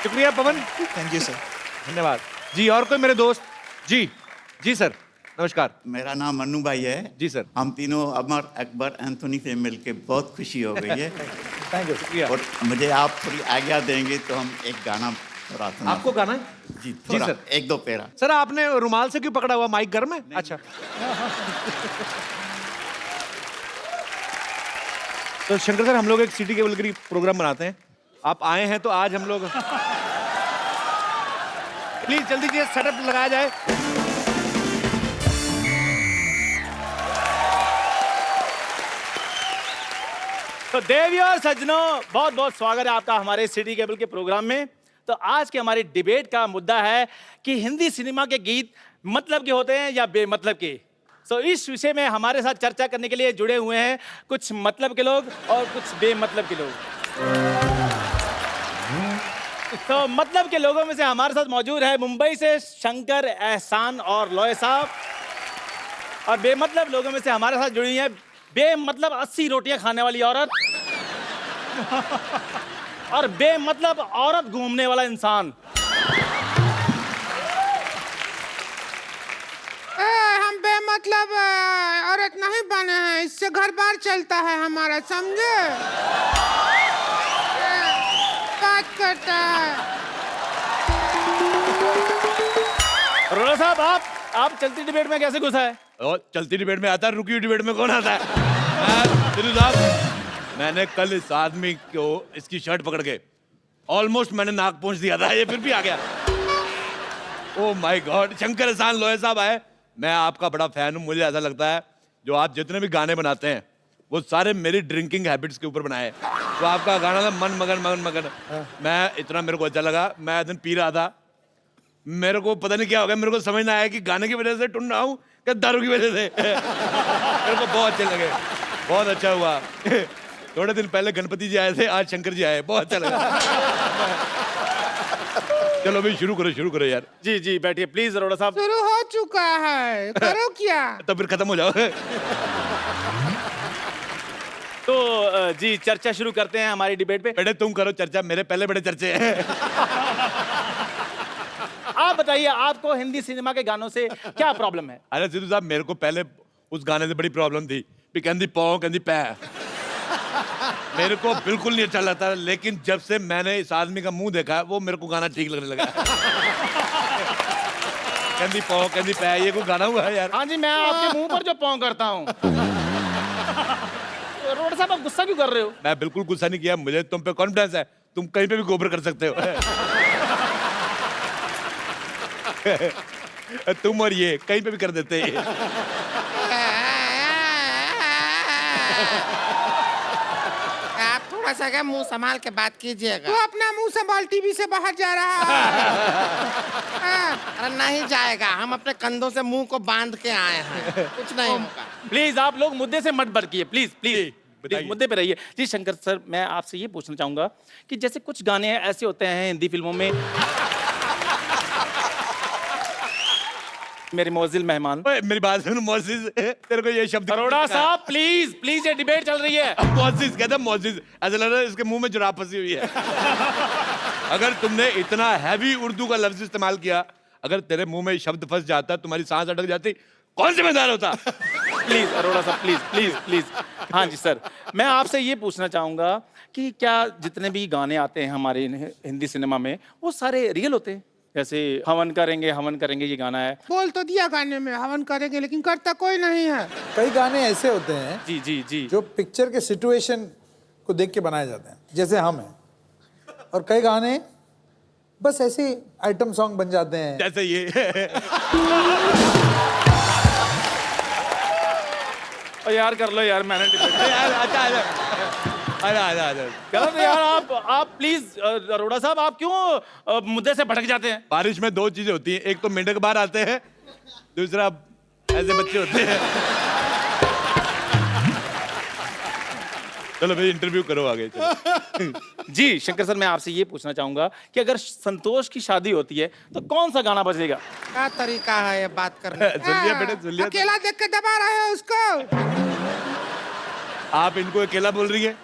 शुक्रिया पवन। Thank you sir. धन्यवाद जी। और कोई मेरे दोस्त? जी जी सर नमस्कार। मेरा नाम मन्नू भाई है। जी सर। हम तीनों अमर अकबर एंथोनी से मिलके बहुत खुशी हो गई है। Thank you. शुक्रिया। और मुझे आप थोड़ी आज्ञा देंगे तो हम एक गाना थोड़ा सुना। आपको गाना है? जी जी थोड़ा, सर। 1-2 पैरा। सर आपने रुमाल से क्यों पकड़ा हुआ? माइक गर्म है? अच्छा। तो शंकर सर हम लोग एक सिटी केबल की प्रोग्राम बनाते हैं, आप आए हैं तो आज हम लोग प्लीज जल्दी से सेटअप लगाया जाए। तो देवियों और सज्जनों, बहुत बहुत स्वागत है आपका हमारे सिटी केबल के प्रोग्राम में। तो आज के हमारी डिबेट का मुद्दा है कि हिंदी सिनेमा के गीत मतलब के होते हैं या बेमतलब के। तो इस विषय में हमारे साथ चर्चा करने के लिए जुड़े हुए हैं कुछ मतलब के लोग और कुछ बेमतलब के लोग। तो मतलब के लोगों में से हमारे साथ मौजूद है मुंबई से शंकर, एहसान और लॉय साहब। और बेमतलब लोगों में से हमारे साथ जुड़ी है बेमतलब 80 रोटियां खाने वाली औरत और बेमतलब औरत घूमने वाला इंसान। हम बेमतलब औरत नहीं बने हैं, इससे घर बार चलता है हमारा, समझे? बात करता है। अरोड़ा साहब, आप चलती डिबेट में कैसे घुसा है? और चलती डिबेट में आता है, रुकी हुई डिबेट में कौन आता है? सिद्धू साहब, मैंने कल इस आदमी को इसकी शर्ट पकड़ के ऑलमोस्ट मैंने नाक पहुंच दिया था, ये फिर भी आ गया। ओह माय गॉड, शंकर, एहसान, लोहे साहब आए। मैं आपका बड़ा फैन हूँ। मुझे ऐसा लगता है जो आप जितने भी गाने बनाते हैं वो सारे मेरी ड्रिंकिंग हैबिट्स के ऊपर बनाए। तो आपका गाना था मन मगन मगन मगन, मैं इतना मेरे को अच्छा लगा। मैं दिन पी रहा था, मेरे को पता नहीं क्या हो गया, मेरे को समझ ना आया कि गाने की वजह से टुन रहा हूँ कि दारू की वजह से। मेरे को बहुत अच्छे लगे, बहुत अच्छा हुआ। थोड़े दिन पहले गणपति जी आए थे, आज शंकर जी आए, बहुत अच्छा लगा। चलो भाई शुरू करो यार। जी बैठिए प्लीज अरोड़ा साहब। शुरू हो चुका है, करो क्या? तब फिर खत्म हो जाओ। तो जी चर्चा शुरू करते हैं हमारी डिबेट पे। बेटे तुम करो चर्चा, मेरे पहले बड़े चर्चे हैं। आप बताइए, आपको हिंदी सिनेमा के गानों से क्या प्रॉब्लम है? अरे सिद्धू साहब, मेरे को पहले उस गाने से बड़ी प्रॉब्लम थी कि कहती पौ कहती पै, मेरे को बिल्कुल नहीं अच्छा लगता। लेकिन जब से मैंने इस आदमी का मुंह देखा वो मेरे को गाना ठीक लगने लगा। कहती पौ कहती पै, ये कोई गाना हुआ है यार? हाँ जी, मैं आपके मुंह पर जो पौ करता हूँ। रोड साहब, आप गुस्सा क्यों कर रहे हो? मैं बिल्कुल गुस्सा नहीं किया, मुझे तुम पे कॉन्फिडेंस है, तुम कहीं पे भी गोबर कर सकते हो। तुम और ये कहीं पे भी कर देते हैं। आप थोड़ा सा क्या मुंह संभाल के बात कीजिएगा। वो अपना मुंह संभाल, टीवी से बाहर जा रहा है। अरे नहीं जाएगा, हम अपने कंधों से मुंह को बांध के आए हैं, कुछ नहीं होगा। प्लीज आप लोग मुद्दे से मत भटकिए, प्लीज प्लीज मुद्दे पे रहिए। जी शंकर सर, मैं आपसे ये पूछना चाहूंगा कि जैसे कुछ गाने ऐसे होते हैं हिंदी फिल्मों में, मेरे मोजिल मेहमान। मेरी बात सुन मोजिज, तेरे को ये शब्द अरोड़ा साहब प्लीज प्लीज, ये डिबेट चल रही है। मोजिज कहता है, मोजिज ऐसा लग रहा है इसके मुंह में जुराब फंसी हुई है। अगर तुमने इतना हैवी उर्दू का लफ्ज इस्तेमाल किया, अगर तेरे मुंह में शब्द फंस जाता, तुम्हारी सांस अटक जाती, कौन जिम्मेदार होता? प्लीज अरोड़ा साहब, प्लीज प्लीज प्लीज। हाँ जी सर, मैं आपसे ये पूछना चाहूंगा कि क्या जितने भी गाने आते हैं हमारे हिंदी सिनेमा में वो सारे रियल होते हैं? जैसे हवन करेंगे ये गाना है। बोल तो दिया गाने में हवन करेंगे, लेकिन करता कोई नहीं है। कई गाने ऐसे होते हैं जी जो पिक्चर के सिचुएशन को देख के बनाए जाते हैं, जैसे हम हैं। और कई गाने बस ऐसे आइटम सॉन्ग बन जाते हैं, जैसे ये। यार कर लो यार, मैंने गलत है यार। आप प्लीज अरोड़ा साहब, आप क्यों मुद्दे से भटक जाते हैं? बारिश में दो चीजें होती हैं, एक तो मेंढक बाहर आते हैं, दूसरा ऐसे बच्चे होते हैं। चलो भाई इंटरव्यू करो आगे। चलो। जी शंकर सर, मैं आपसे ये पूछना चाहूंगा कि अगर संतोष की शादी होती है तो कौन सा गाना बजेगा? क्या तरीका है ये बात करने का? सुन लिया बेटे, सुन लिया। अकेला देख के दबा रहे हो उसको। आप इनको अकेला बोल रही है?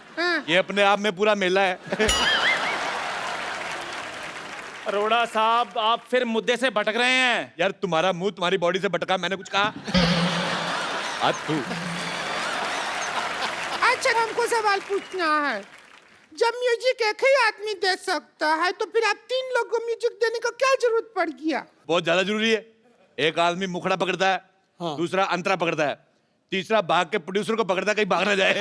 ये अपने आप में पूरा मेला है। अरोड़ा साहब, आप फिर मुद्दे से भटक रहे हैं। यार तुम्हारा मुंह तुम्हारी बॉडी से भटका, मैंने कुछ कहा? अच्छा, हमको सवाल पूछना है। जब म्यूजिक एक ही आदमी दे सकता है तो फिर आप 3 लोगों को म्यूजिक देने का क्या जरूरत पड़ गया? बहुत ज्यादा जरूरी है। एक आदमी मुखड़ा पकड़ता है, दूसरा अंतरा पकड़ता है, तीसरा भाग के प्रोड्यूसर को पकड़ता है कहीं भाग ना जाए।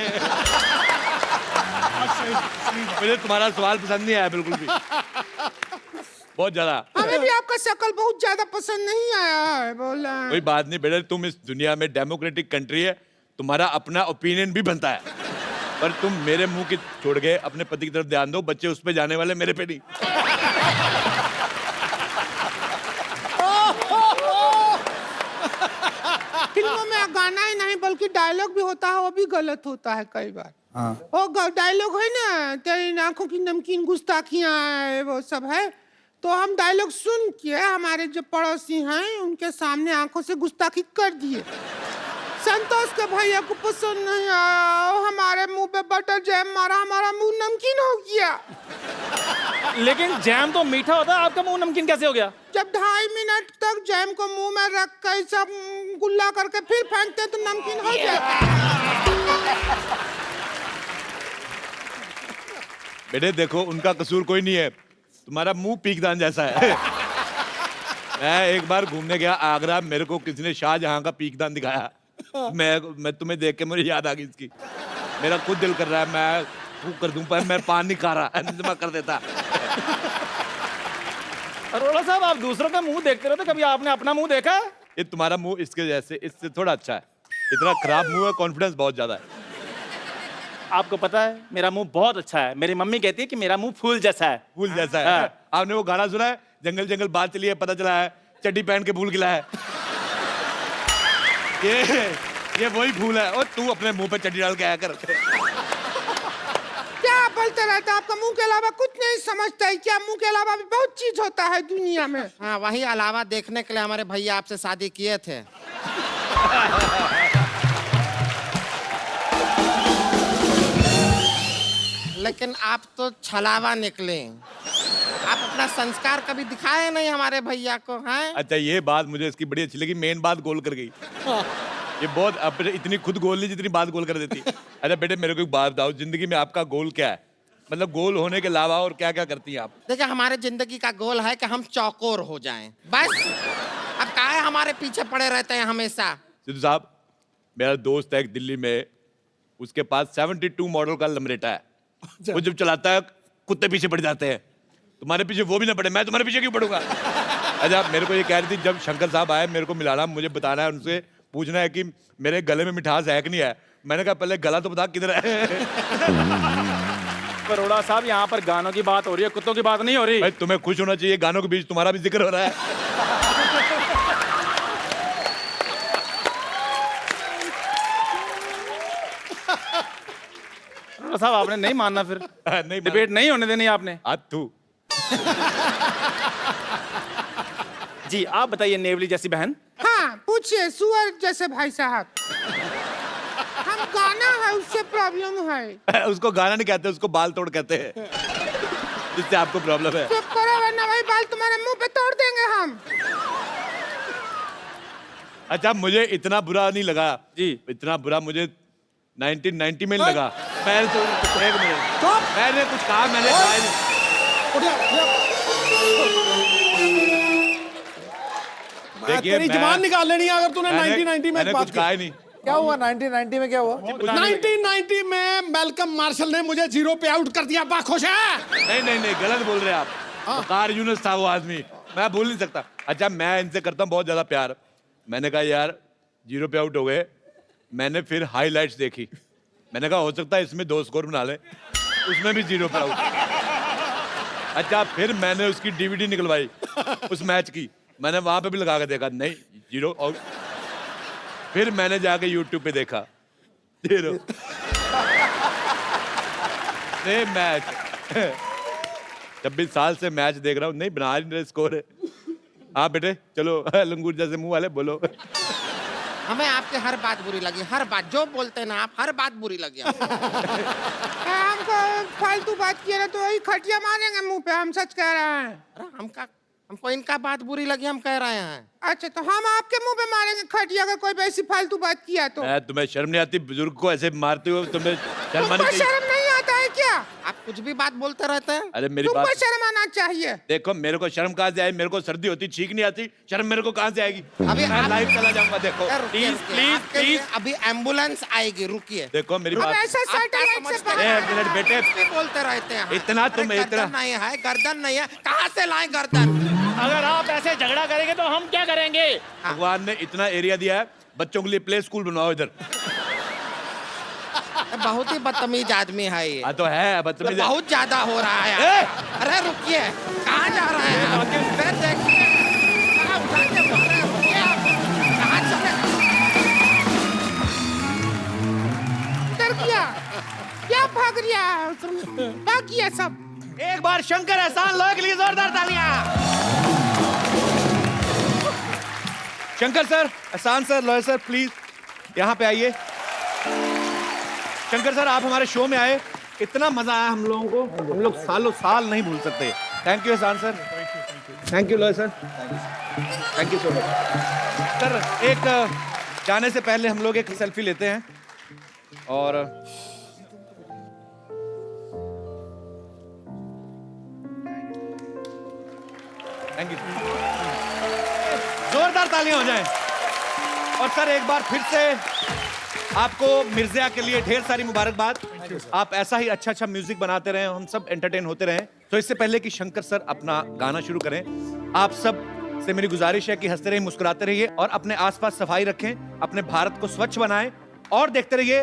मुझे तुम्हारा सवाल पसंद नहीं आया बिल्कुल भी, बहुत ज्यादा। हमें भी आपका शक्ल बहुत ज्यादा पसंद नहीं आया है, बोला। कोई बात नहीं बेटा, तुम इस दुनिया में डेमोक्रेटिक कंट्री है, तुम्हारा अपना ओपिनियन भी बनता है, पर तुम मेरे मुंह की छोड़ के अपने पति की तरफ ध्यान दो। बच्चे उस पे जाने वाले, मेरे पे नहीं। फिल्मों में गाना ही नहीं बल्कि बल्कि डायलॉग भी होता है वो भी गलत होता है कई बार। हाँ वो डायलॉग है ना, तेरी आंखों की नमकीन गुस्ताखियां वो सब है, तो हम डायलॉग सुन के हमारे जो पड़ोसी हैं उनके सामने आंखों से गुस्ताखी कर दिए। संतोष के भैया को पसंद नहीं आया, हमारे मुंह पे बटर जैम मारा, हमारा मुंह नमकीन हो गया। लेकिन जैम तो मीठा होता है, आपका मुंह नमकीन कैसे हो गया? जब 2.5 मिनट तक जैम को मुंह में रख कर सब गुल्ला करके फिर फेंकते तो नमकीन हो जाता। बेटे देखो, उनका कसूर कोई नहीं है, तुम्हारा मुंह पीकदान जैसा है। मैं एक बार घूमने गया आगरा, मेरे को किसी ने शाहजहां का पीकदान दिखाया। मैं तुम्हें देख के मुझे याद आ गई इसकी। मेरा खुद दिल कर रहा है मैं फूक कर दूं, पर मैं पान नहीं खा रहा, जमा कर देता। अरोड़ा साहब, आप दूसरों का मुंह देखते रहते, कभी आपने अपना मुंह देखा है? ये तुम्हारा मुंह इसके जैसे, इससे थोड़ा अच्छा है। इतना खराब मुंह है, कॉन्फिडेंस बहुत ज्यादा है। आपको पता है मेरा मुंह बहुत अच्छा है, मेरी मम्मी कहती है कि मेरा मुंह फूल जैसा है। फूल जैसा है। हाँ। आपने वो गाना सुना है, जंगल जंगल बात चली है, पता चला है चड्डी पहन के फूल खिला है। ये वही फूल है। और तू अपने मुंह पे चड्डी डाल के आया कर। क्या बोलते रहते, आपका मुंह के अलावा कुछ नहीं समझता है क्या? मुंह के अलावा भी बहुत चीज होता है दुनिया में। हाँ, वही अलावा देखने के लिए हमारे भैया आपसे शादी किए थे। लेकिन आप तो छलावा निकले। आप अपना संस्कार कभी दिखाए नहीं हमारे भैया को, हैं? अच्छा, ये बात मुझे इसकी बड़ी अच्छी लगी, मेन बात गोल कर गई। ये बहुत अपने इतनी खुद गोल नहीं जितनी बात गोल कर देती। अच्छा बेटे, मेरे को एक बात बताओ, जिंदगी में आपका गोल क्या है? मतलब गोल होने के अलावा और क्या क्या करती हैं आप? देखिए, हमारे जिंदगी का गोल है कि हम चौकोर हो जाएं, बस। अब काहे हमारे पीछे पड़े रहते हैं हमेशा? सिद्धू साहब, मेरा दोस्त है एक दिल्ली में, उसके पास 72 मॉडल का लमरेटा है। वो जब चलाता है कुत्ते पीछे पड़ जाते हैं। तुम्हारे पीछे वो भी ना पड़े, मैं तुम्हारे पीछे क्यों पड़ूंगा? अच्छा, मेरे को ये कह रही थी, जब शंकर साहब आए मेरे को मिलाना, मुझे बताना है, उनसे पूछना है कि मेरे गले में मिठास है कि नहीं है। मैंने कहा पहले गला तो बता किधर है। अरोड़ा साहब, यहाँ पर गानों की बात हो रही है, कुत्तों की बात नहीं हो रही। भाई तुम्हें खुश होना चाहिए, गानों के बीच तुम्हारा भी जिक्र हो रहा है। अरोड़ा साहब, आपने नहीं मानना फिर? नहीं, डिबेट नहीं होने देनी आपने। तू जी, आप बताइए नेवली जैसी बहन। हाँ, पूछिए सुअर जैसे भाई साहब। हम गाना है उससे प्रॉब्लम है। उसको गाना नहीं कहते, उसको बाल तोड़ कहते हैं, जिससे आपको प्रॉब्लम है। चुप करो वरना भाई बाल तुम्हारे मुंह पे तोड़ देंगे हम। अच्छा, मुझे इतना बुरा नहीं लगा जी, इतना बुरा मुझे 1990 में लगा। मैंने तो एक मिनट, मैंने कुछ कहा, मैंने कहा तेरी जबान निकाल लेनी है अगर तूने 1990 में मैंने बात कुछ कहा ही नहीं। क्या हुआ 1990 में? क्या हुआ 1990 में मैल्कम मार्शल ने मुझे 0 पे आउट कर दिया। बा खुश है? नहीं, गलत बोल रहे हैं आप। वकार यूनुस था वो आदमी, मैं भूल नहीं सकता। अच्छा, मैं इनसे करता हूँ बहुत ज्यादा प्यार। मैंने कहा यार 0 पे आउट हो गए। मैंने फिर हाईलाइट्स देखी, मैंने कहा हो सकता है इसमें 2 स्कोर बना ले, उसमें भी 0 पे आउट। अच्छा, फिर मैंने उसकी DVD निकलवाई उस मैच की, मैंने वहां पे भी लगा के देखा, नहीं 0 आउट। फिर मैंने जाके YouTube पे देखा 0 सेम मैच। 26 साल से मैच देख रहा हूँ, नहीं बना रहे स्कोर है। हाँ बेटे चलो, लंगूर जैसे मुंह वाले बोलो। हमें आपकी हर बात बुरी लगी, हर बात जो बोलते हैं ना आप, हर बात बुरी लगी हमको। हमको फालतू बात किया ना तो वही खटिया मारेंगे मुंह पे, हम सच कह रहे हैं। अरे हमको इनका बात बुरी लगी, हम कह रहे हैं। अच्छा, तो हम आपके मुंह पे मारेंगे खटिया अगर कोई ऐसी फालतू बात किया तो? तुम्हें शर्म नहीं आती? बुजुर्ग को ऐसे मारते हो, तुम्हें शर्म आनी चाहिए। शर्म नहीं आता है क्या? आप कुछ भी बात बोलते रहते हैं। अरे मेरी तुमको बात शर्म आना चाहिए। देखो, मेरे को शर्म कहाँ से आई? मेरे को सर्दी होती छींक नहीं आती, शर्म मेरे को कहाँ से आएगी? अभी मैं लाइव चला जाऊंगा। देखो प्लीज, अभी एम्बुलेंस आएगी, रुकिए। देखो मेरी बात, एक मिनट बेटे, बोलते रहते हैं। इतना तुम इतना नहीं है, गर्दन नहीं है, कहाँ से लाए गर्दन? अगर आप ऐसे झगड़ा करेंगे तो हम क्या करेंगे? भगवान ने इतना एरिया दिया है, बच्चों के लिए प्ले स्कूल बनवाओ इधर। बहुत ही बदतमीज आदमी है ये। तो है बदतमीज, बहुत ज्यादा हो रहा है। अरे रुकिए, कहाँ जा रहे हैं? देखिए, कहाँ उठा के बोल रहे हैं? रुकिए आप, कहाँ चले? भाग गया, भाग गया सब। एक बार शंकर एहसान लोहे के लिए जोरदार तालियां। शंकर सर, एहसान सर, लोहे सर, प्लीज यहाँ पे आइए। शंकर सर, आप हमारे शो में आए, इतना मजा आया हम लोगों को, हम लोग सालों साल नहीं भूल सकते। थैंक यू एहसान सर, थैंक यू लोहे sir, thank you so much. Sir, एक जाने से पहले हम लोग एक सेल्फी लेते हैं और थैंक यू, जोरदार तालियां हो जाएं। और सर एक बार फिर से आपको मिर्जिया के लिए ढेर सारी मुबारकबाद। आप ऐसा ही अच्छा अच्छा म्यूजिक बनाते रहें, हम सब एंटरटेन होते रहें। तो इससे पहले कि शंकर सर अपना गाना शुरू करें, आप सब से मेरी गुजारिश है कि हंसते रहिए, मुस्कुराते रहिए और अपने आसपास सफाई रखें, अपने भारत को स्वच्छ बनाएं और देखते रहिए